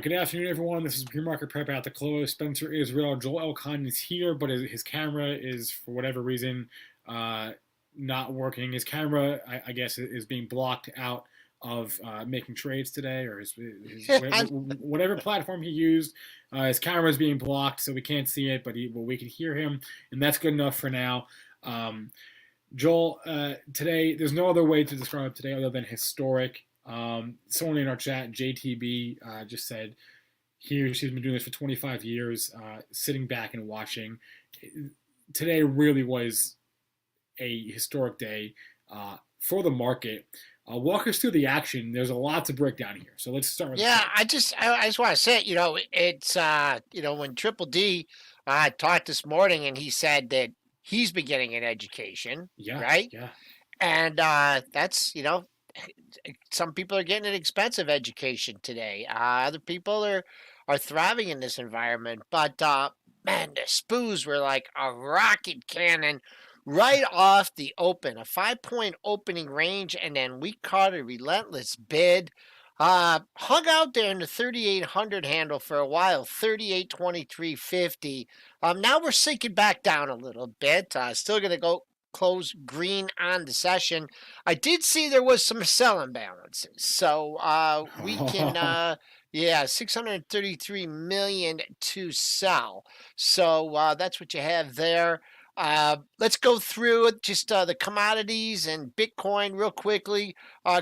Good afternoon, everyone. This is PreMarket Prep at the close. Spencer Israel. Joel Elconin is here, but his camera is, for whatever reason, uh, not working. His camera, I guess, is being blocked out of making trades today, or his whatever platform he used. His camera is being blocked, so we can't see it, but we can hear him, and that's good enough for now. Um, Joel, today, there's no other way to describe today other than historic. Someone in our chat, JTB, just said she's been doing this for 25 years, sitting back and watching. Today really was a historic day for the market. Walk us through the action. There's a lot to break down here. So let's start with Yeah, I just want to say, it's when Triple D talked this morning and he said that he's been getting an education, yeah, right? yeah. And that's, some people are getting an expensive education today. Other people are thriving in this environment, but man, the spoos were like a rocket cannon right off the open, a 5 point opening range, and then we caught a relentless bid. Hung out there in the 3,800 handle for a while, 38.2350. Now we're sinking back down a little bit. Still going to go close green on the session. I did see there was some sell imbalances, so we can, yeah, 633 million to sell. So that's what you have there. Let's go through it, just the commodities and Bitcoin real quickly.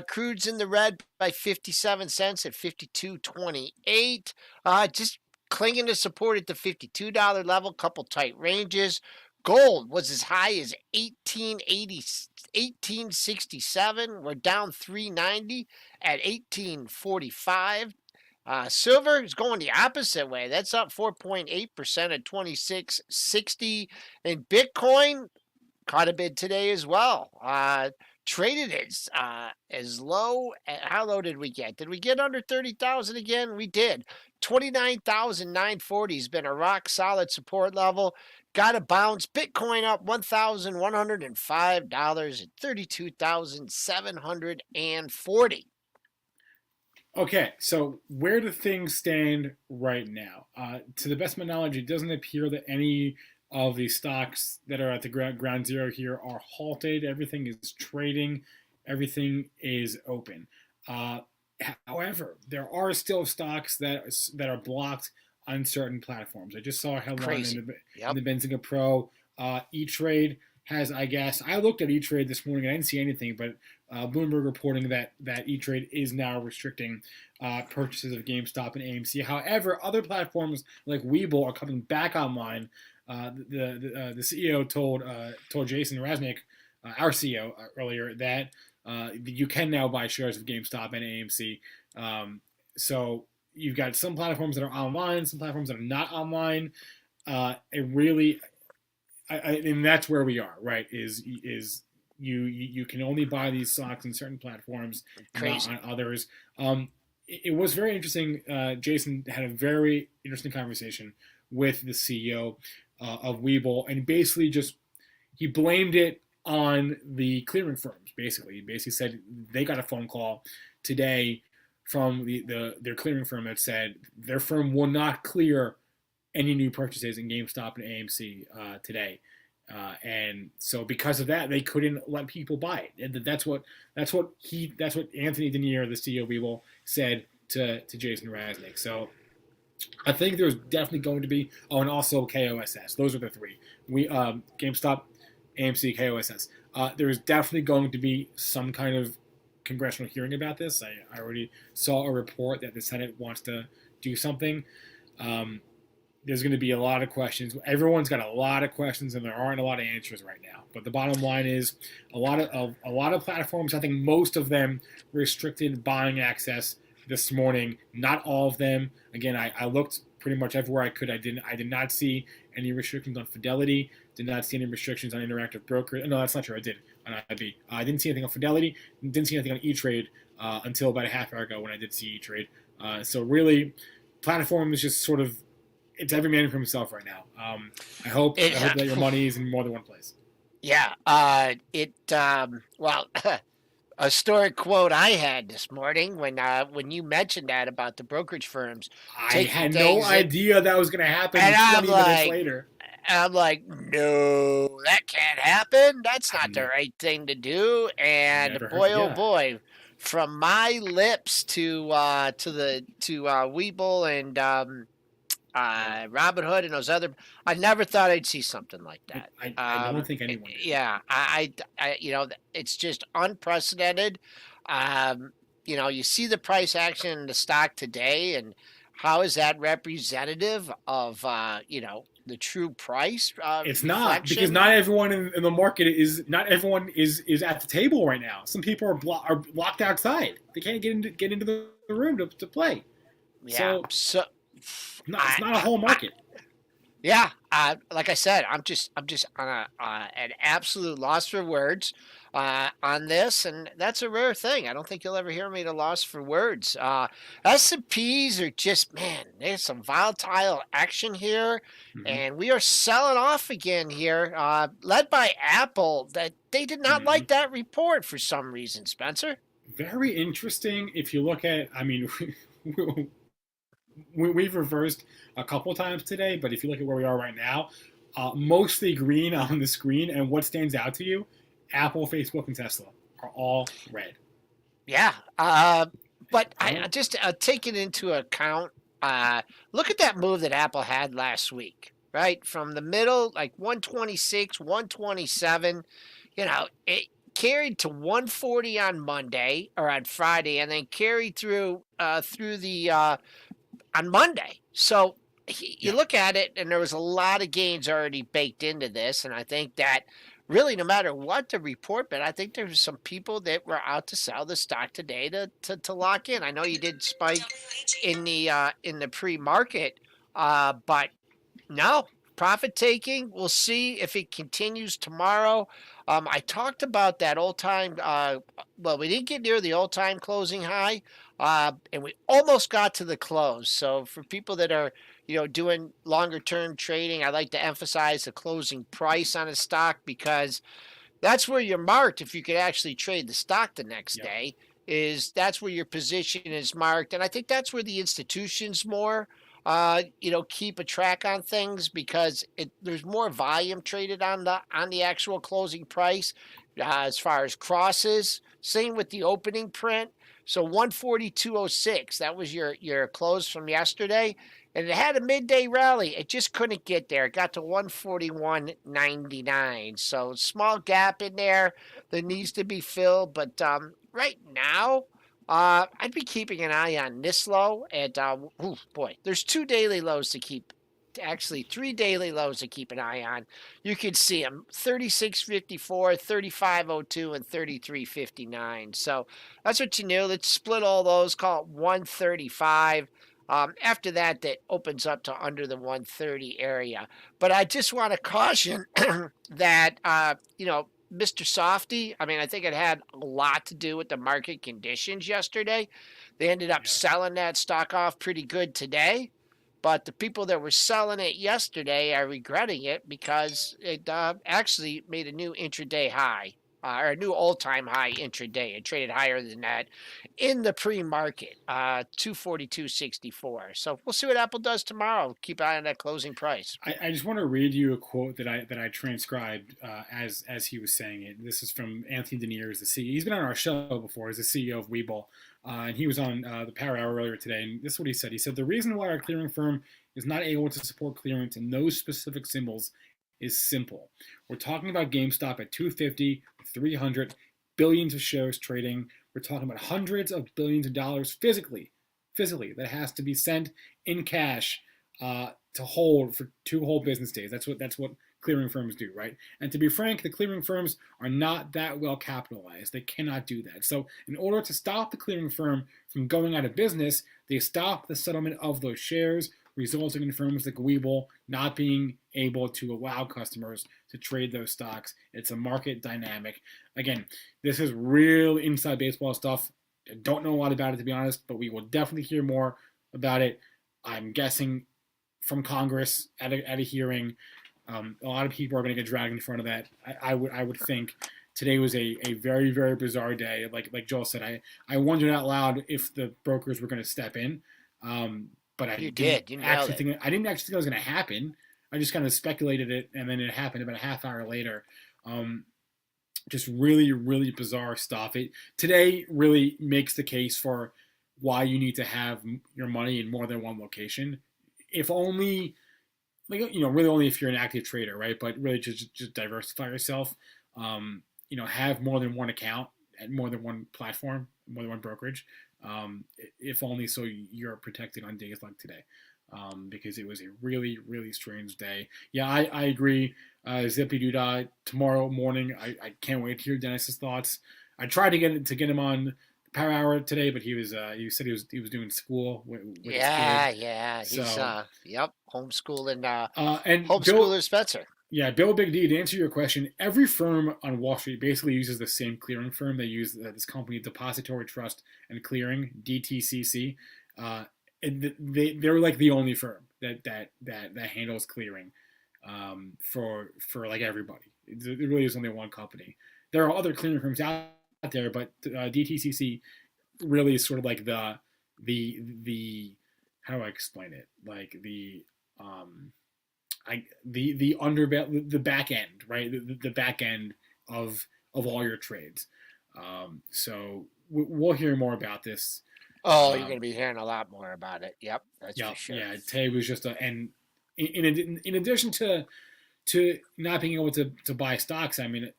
Crude's in the red by 57 cents at 52.28. Just clinging to support at the $52 level, couple tight ranges. Gold was as high as 1867. We're down 390 at 1845. Silver is going the opposite way. That's up 4.8% at 2660. And Bitcoin caught a bid today as well. Traded as low. How low did we get? Did we get under 30,000 again? We did. 29,940 has been a rock solid support level. Got to bounce. Bitcoin up $1,105 at 32,740. Okay, so where do things stand right now? To the best of my knowledge, it doesn't appear that any of the stocks that are at the ground zero here are halted. Everything is trading, everything is open. Uh, However, there are still stocks that are blocked on certain platforms. I just saw a headline Crazy. in Yep. the Benzinga Pro. E-Trade has, I guess, I looked at E-Trade this morning. I didn't see anything, but Bloomberg reporting that E-Trade is now restricting purchases of GameStop and AMC. However, other platforms like Webull are coming back online. The CEO told Jason Raznick, our CEO, earlier that you can now buy shares of GameStop and AMC. So you've got some platforms that are online, some platforms that are not online. It really, and that's where we are, right? Is you can only buy these stocks in certain platforms, not Crazy. on others. It was very interesting. Jason had a very interesting conversation with the CEO of Webull, and basically just he blamed it on the clearing firms. He basically said they got a phone call today from their clearing firm that said their firm will not clear any new purchases in GameStop and AMC today. And so because of that, they couldn't let people buy it. And that's what Anthony Denier, the CEO of Webull, said to Jason Raznick. So I think there's definitely going to be and also KOSS. Those are the three. GameStop, AMC, KOSS. There's definitely going to be some kind of congressional hearing about this. I already saw a report that the Senate wants to do something. There's going to be a lot of questions. Everyone's got a lot of questions, and there aren't a lot of answers right now. But the bottom line is, a lot of platforms, I think most of them, restricted buying access this morning. Not all of them. Again, I looked pretty much everywhere I could. I did not see any restrictions on Fidelity. Did not see any restrictions on Interactive Broker. No, that's not true. I did on IB. I didn't see anything on Fidelity. Didn't see anything on E-Trade until about a half hour ago when I did see E-Trade. So really, platform is just sort of, it's every man for himself right now. I hope that your money is in more than one place. Yeah. Well, a historic quote I had this morning when you mentioned that about the brokerage firms I taking had no things in, idea that was going to happen and 20 minutes later. I'm like, no, that can't happen. That's I've not the ne- right thing to do. And never heard. boy, oh Yeah. boy, from my lips to Weeble and Yep. Robin Hood and those other. I never thought I'd see something like Nope. that. I don't think anyone did. Yeah, it's just unprecedented. Um, you see the price action in the stock today, and how is that representative of the true price It's not, because reflection? not everyone in the market is, not everyone is at the table right now. Some people are locked outside. They can't get into the room to play. Yeah, So so it's not a whole I market. Yeah, like I said, I'm just on an absolute loss for words on this, and that's a rare thing. I don't think you'll ever hear me at a loss for words. S&Ps are just, man, there's some volatile action here, Hmm. and we are selling off again here, led by Apple. That they did not Hmm. like that report for some reason, Spencer. Very interesting. If you look at, I mean, we've reversed a couple times today, but if you look at where we are right now, mostly green on the screen, and what stands out to you, Apple, Facebook, and Tesla are all red. Yeah, but I Don't. just taking into account, uh, look at that move that Apple had last week, right? From the middle, like 126, 127, it carried to 140 on Monday or on Friday, and then carried through the on Monday. So you Yeah. look at it, and there was a lot of gains already baked into this, and I think that really, no matter what the report, but I think there's some people that were out to sell the stock today to lock in. I know you did spike in the pre-market, but no, profit taking. We'll see if it continues tomorrow. I talked about that old time. Well, we didn't get near the old time closing high, and we almost got to the close. So for people that are doing longer term trading, I like to emphasize the closing price on a stock because that's where you're marked if you could actually trade the stock the next Yep. day. Is that's where your position is marked, and I think that's where the institutions more keep a track on things because there's more volume traded on the actual closing price as far as crosses. Same with the opening print. So 142.06, that was your close from yesterday, and it had a midday rally. It just couldn't get there. It got to 141.99. So small gap in there that needs to be filled. But right now, I'd be keeping an eye on this low. And boy, there's two daily lows to keep. Actually, three daily lows to keep an eye on. You can see them 36.54, 35.02, and 33.59. So that's what you knew. Let's split all those, call it 135. After that, that opens up to under the 130 area. But I just want to caution that, Mr. Softy, I mean, I think it had a lot to do with the market conditions yesterday. They ended up Yep. selling that stock off pretty good today. But the people that were selling it yesterday are regretting it because it actually made a new intraday high or a new all-time high intraday. It traded higher than that in the pre-market, 242.64. So we'll see what Apple does tomorrow. Keep an eye on that closing price. I just want to read you a quote that I transcribed as he was saying it. This is from Anthony Deniers, the CEO. He's been on our show before as the CEO of Webull, and he was on the Power Hour earlier today. And this is what he said. He said, the reason why our clearing firm is not able to support clearance in those specific symbols is simple. We're talking about GameStop at 250, 300, billions of shares trading. We're talking about hundreds of billions of dollars physically that has to be sent in cash to hold for 2 whole business days. That's what clearing firms do, right? And to be frank, the clearing firms are not that well capitalized. They cannot do that. So in order to stop the clearing firm from going out of business, they stop the settlement of those shares, resulting in firms like Webull not being able to allow customers to trade those stocks. It's a market dynamic. Again, this is real inside baseball stuff. I don't know a lot about it, to be honest, but we will definitely hear more about it. I'm guessing from Congress at a hearing. A lot of people are going to get dragged in front of that. I would think today was a very very bizarre day. Like Joel said, I wondered out loud if the brokers were going to step in, but I You didn't did. You nailed actually it. think I didn't actually think it was going to happen. I just kind of speculated it, and then it happened about a half hour later. Um, just really really bizarre stuff. It today really makes the case for why you need to have your money in more than one location. If only, like, really only if you're an active trader, right? But really just diversify yourself. Have more than one account at more than one platform, more than one brokerage. If only so you're protected on days like today. Because it was a really really strange day. Yeah, I agree. Zippy Doodah tomorrow morning. I can't wait to hear Dennis's thoughts. I tried to get him on the Power Hour today, but he said he was doing school with his kid. Yeah, yeah. He's So yep, homeschooling and Bill, homeschooler Spencer. yeah, Bill Big D. To answer your question, every firm on Wall Street basically uses the same clearing firm. They use this company, Depository Trust and Clearing (DTCC). Uh, and they're like the only firm that handles clearing for like everybody. It really is only one company. There are other clearing firms out there, but DTCC really is sort of like the how do I explain it? Like um, the underbelly, the back end, right? The back end of all your trades. So we'll hear more about this. Oh, you're going Um, to be hearing a lot more about it. Yep, that's yeah, for sure. yeah. Today was just and in addition to not being able to buy stocks, I mean,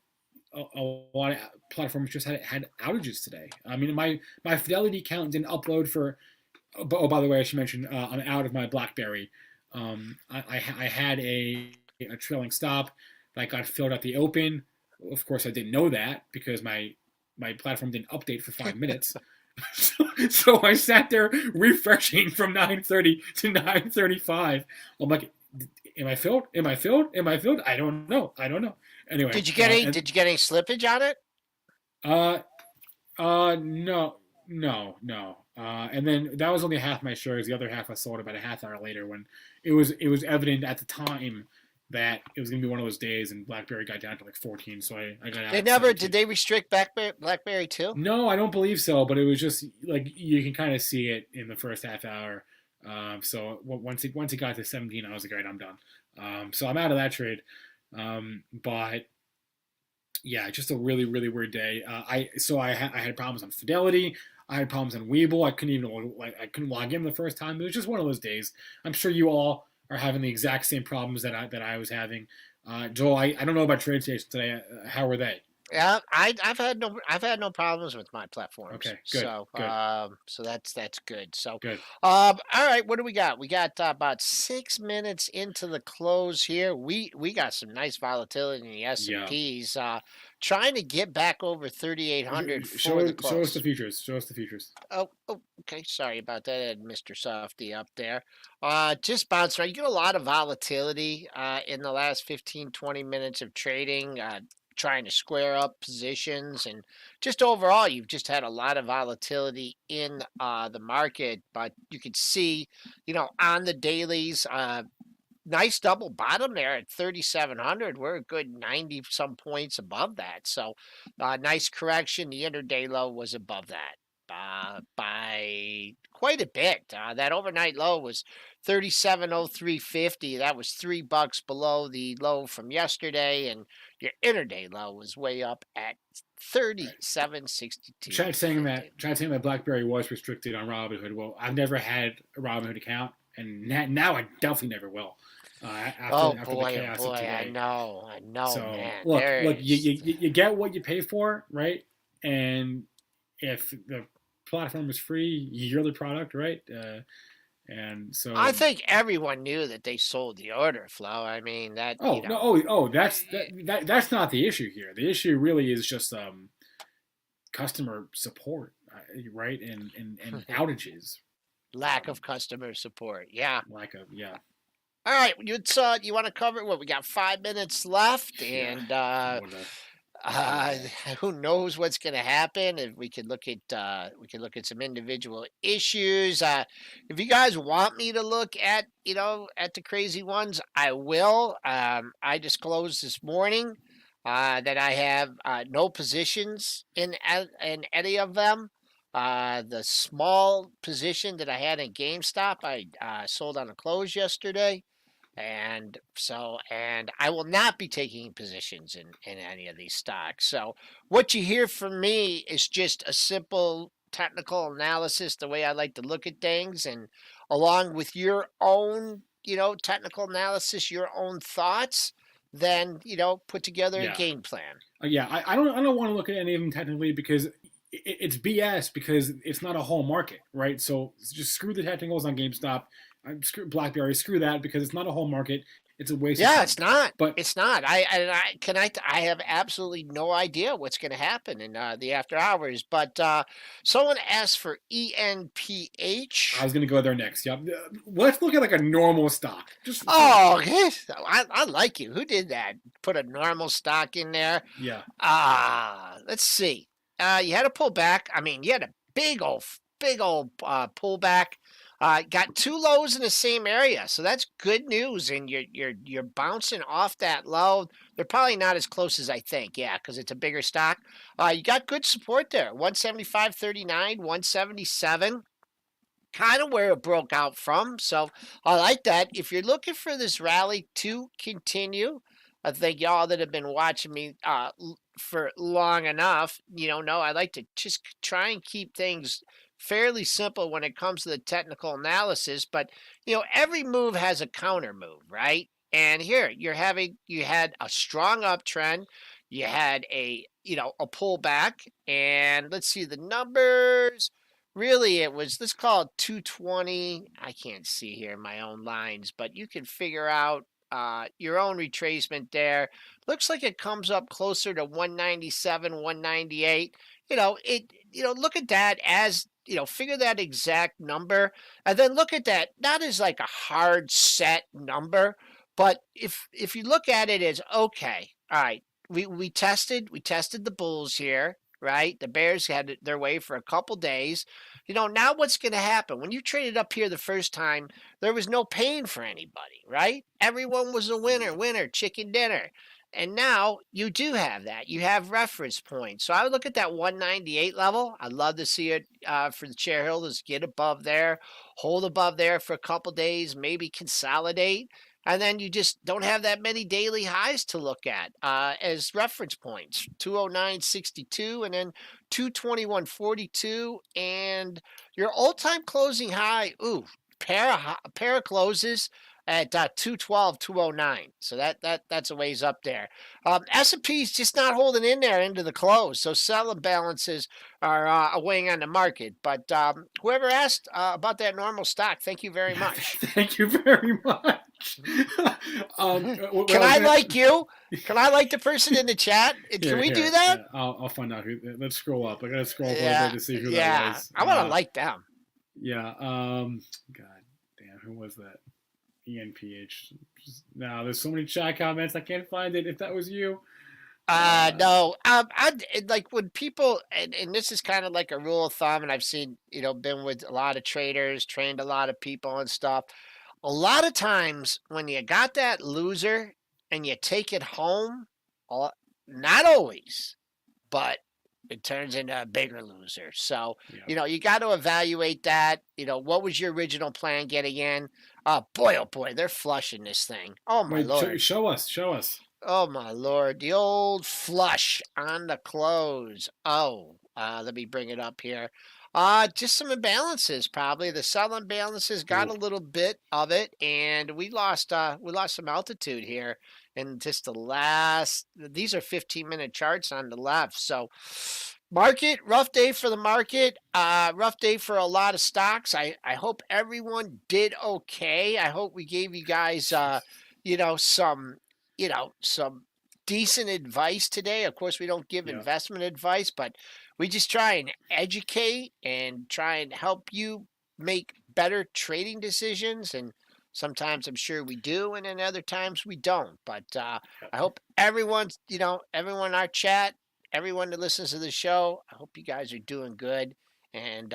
a lot of platforms just had outages today. I mean, my Fidelity account didn't upload for. Oh, by the way, I should mention I'm out of my BlackBerry. I had a trailing stop that got filled at the open. Of course, I didn't know that because my platform didn't update for 5 minutes. So I sat there refreshing from 9:30 to 9:35. I'm like, am I filled? Am I filled? Am I filled? I don't know. I don't know. Anyway, and Did you get any slippage on it? uh, no, no. And then that was only half my shares. The other half I sold about a half hour later when it was evident at the time that it was gonna be one of those days, and BlackBerry got down to like 14, so I got out They at never did 17. they restrict BlackBerry too? No, I don't believe so, but it was just like you can kind of see it in the first half hour. So once it got to 17, I was like, all right, I'm done. So I'm out of that trade. But yeah, just a really really weird day. I had problems on Fidelity. I had problems on Weeble. I couldn't log in the first time. It was just one of those days. I'm sure you all are having the exact same problems that I was having. Joel, I don't know about TradeStation today. How were they? Yeah, I've had no problems with my platforms. Okay, good, good, So that's good. So good. all right, what do we got? We got about 6 minutes into the close here. We got some nice volatility in the S and Yeah. P's. Trying to get back over 3,800 for the Show us the close. futures. Show us the futures. Oh, okay. Sorry about that. I had Mr. Softy up there. Just bounced around. You get a lot of volatility in the last 15, 20 minutes of trading, trying to square up positions. And just overall, you've just had a lot of volatility in the market. But you can see, on the dailies, nice double bottom there at 3,700. We're a good 90 some points above that. So, nice correction. The intraday low was above that by quite a bit. That overnight low was 37.0350. That was $3 below the low from yesterday, and your intraday low was way up at Right. 37.6250. Tried saying that BlackBerry was restricted on Robinhood. Well, I've never had a Robinhood account, and now I definitely never will. After the Oh chaos of boy, today. I know, So man. look, There's you get what you pay for, right? And if the platform is free, you're the product, right? And I so, think everyone knew that they sold the order flow. I mean that, oh no, that's not the issue here. The issue really is just customer support, right? And outages, lack of customer support. Yeah. lack of yeah, All right, you want to cover what we got 5 minutes left, yeah. and I would have. uh, who knows what's going to happen? If we could look at some individual issues. If you guys want me to look at at the crazy ones, I will. I disclosed this morning that I have no positions in any of them. The small position that I had in GameStop, I sold on a close yesterday. And I will not be taking positions in any of these stocks. So what you hear from me is just a simple technical analysis, the way I like to look at things, and along with your own, technical analysis, your own thoughts, then, put together a Yeah. game plan. Yeah, I don't want to look at any of them technically because it's BS because it's not a whole market, right? So just screw the technicals on GameStop, screw BlackBerry, screw that because it's not a whole market. It's a waste of Yeah, time. it's not. But It's not. I have absolutely no idea what's going to happen in the after hours. But someone asked for I ENPH. was going to go there next. Yep. Let's look at like a normal stock. Just Oh, I like you. Who did that? Put a normal stock in there. yeah, Let's see. You had to pull back. I mean, you had a big old pullback. Got two lows in the same area, so that's good news. And you're bouncing off that low. They're probably not as close as I think. Yeah, because it's a bigger stock. You got good support there. 175.39, 177. Kind of where it broke out from. So I like that. If you're looking for this rally to continue, I think y'all that have been watching me for long enough, know I like to just try and keep things fairly simple when it comes to the technical analysis. But every move has a counter move, right? And here you had a strong uptrend, you had a pullback, and let's see the numbers. Really, it was, let's call it 220. I can't see here in my own lines, but you can figure out your own retracement there. Looks like it comes up closer to 197, 198. Look at that as, figure that exact number, and then look at that not as like a hard set number, but if you look at it as, okay, all right, we tested the bulls here, right? The Bears had their way for a couple days. Now what's going to happen? When you traded up here the first time, there was no pain for anybody, right? Everyone was a winner, chicken dinner. And now you do have that. You have reference points. So I would look at that 198 level. I'd love to see it for the shareholders get above there, hold above there for a couple days, maybe consolidate. And then you just don't have that many daily highs to look at as reference points. 209.62 and then 221.42. And your all-time closing high, pair of closes at 212, 209. So that's a ways up there. S&P is just not holding in there into the close. So selling balances are weighing on the market. But whoever asked about that normal stock, thank you very much. thank you very much. Can I like you? Can I like the person in the chat? Can we do that? I'll find out who. Let's scroll up. I gotta scroll up a little Yeah, bit to see who that yeah. was. I want to like them. Yeah. God damn, who was that? ENPH. Now there's so many chat comments. I can't find it. If that was you. No. I like when people, and this is kind of like a rule of thumb, and I've seen, been with a lot of traders, trained a lot of people and stuff. A lot of times when you got that loser and you take it home, uh, not always, but it turns into a bigger loser. So, Yeah. you got to evaluate that. What was your original plan getting in? Boy, oh boy, they're flushing this thing. Oh my Wait, Lord. show us. Show us. Oh my Lord, the old flush on the close. Oh, let me bring it up here. Just some imbalances, probably. The sell imbalances got a Ooh. little bit of it, and we lost some altitude here in just the last. These are 15-minute charts on the left. So, market rough day for the market. Rough day for a lot of stocks. I hope everyone did okay. I hope we gave you guys some some decent advice today. Of course, we don't give Yeah. investment advice, but we just try and educate and try and help you make better trading decisions. And sometimes I'm sure we do, and then other times we don't. But I hope everyone in our chat, everyone that listens to the show, I hope you guys are doing good. And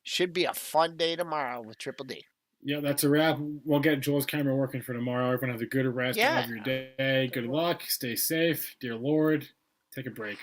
should be a fun day tomorrow with Triple D. Yeah, that's a wrap. We'll get Joel's camera working for tomorrow. Everyone have a good rest Yeah. of your day. Good luck. Stay safe. Dear Lord, take a break.